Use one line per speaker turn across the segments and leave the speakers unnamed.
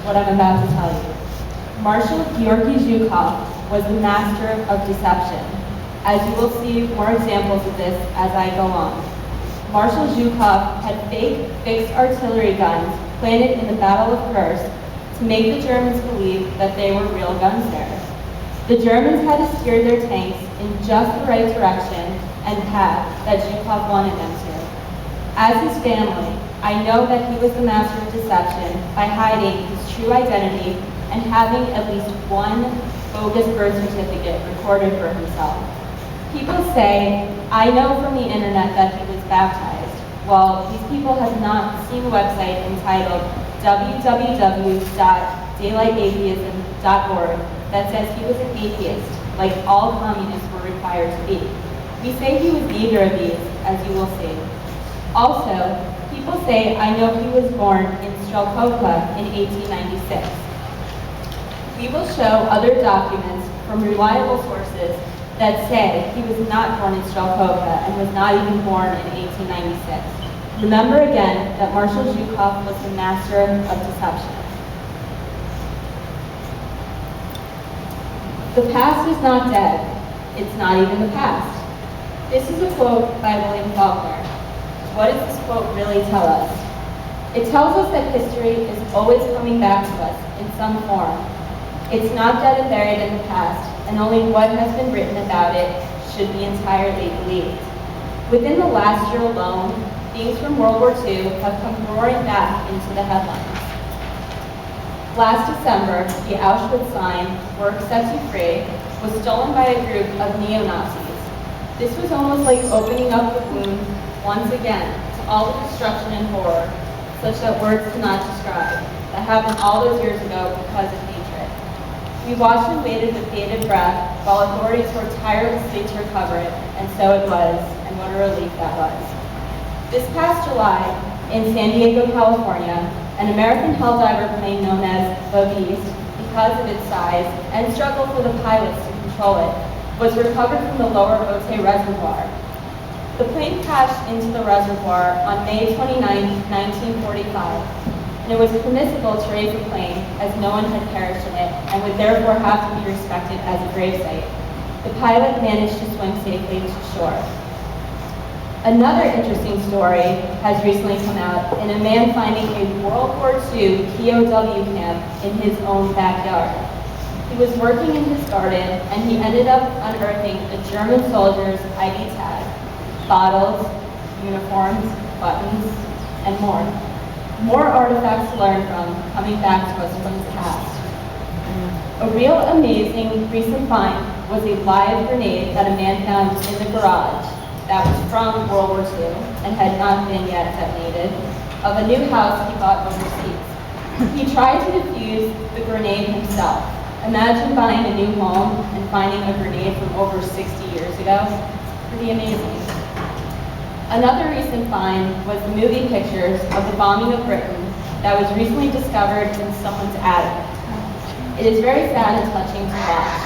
what I'm about to tell you. Marshal Georgi Zhukov was the master of deception. As you will see more examples of this as I go on. Marshal Zhukov had fake fixed artillery guns planted in the Battle of Kursk to make the Germans believe that they were real guns there. The Germans had to steer their tanks in just the right direction and path that Zhukov wanted them to. As his family, I know that he was the master of deception by hiding his true identity and having at least one bogus birth certificate recorded for himself. People say, I know from the internet that he was baptized. Well, these people have not seen the website entitled www.daylightatheism.org that says he was an atheist, like all communists were required to be. We say he was neither of these, as you will see. Also, people say I know he was born in Strelkovka in 1896. We will show other documents from reliable sources that say he was not born in Strelkovka and was not even born in 1896. Remember again that Marshal Zhukov was the master of deception. The past is not dead. It's not even the past. This is a quote by William Faulkner. What does this quote really tell us? It tells us that history is always coming back to us in some form. It's not dead and buried in the past, and only what has been written about it should be entirely believed. Within the last year alone, themes from World War II have come roaring back into the headlines. Last December, the Auschwitz sign, "Work sets you free," was stolen by a group of neo-Nazis. This was almost like opening up the wound once again to all the destruction and horror, such that words cannot describe, that happened all those years ago because of hatred. We watched and waited with bated breath while authorities worked tirelessly to recover it, and so it was, and what a relief that was. This past July, in San Diego, California, an American helldiver plane known as the Beast, because of its size and struggle for the pilots to control it, was recovered from the lower Otay Reservoir. The plane crashed into the reservoir on May 29, 1945, and it was permissible to raise the plane as no one had perished in it and would therefore have to be respected as a gravesite. The pilot managed to swim safely to shore. Another interesting story has recently come out in a man finding a World War II POW camp in his own backyard. He was working in his garden and he ended up unearthing a German soldier's ID tag, bottles, uniforms, buttons, and more. More artifacts to learn from, coming back to us from the past. A real amazing recent find was a live grenade that a man found in the garage that was from World War II and had not been yet detonated, of a new house he bought overseas. He tried to defuse the grenade himself. Imagine buying a new home and finding a grenade from over 60 years ago. Pretty amazing. Another recent find was the movie pictures of the bombing of Britain that was recently discovered in someone's attic. It is very sad and touching to watch.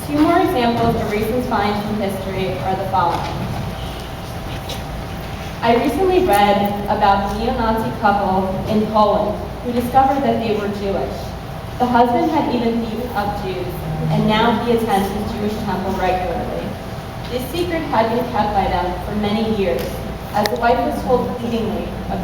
Two more examples of recent finds from history are the following. I recently read about the neo-Nazi couple in Poland who discovered that they were Jewish. The husband had even beaten up Jews, and now he attends his Jewish temple regularly. This secret had been kept by them for many years, as the wife was told pleadingly about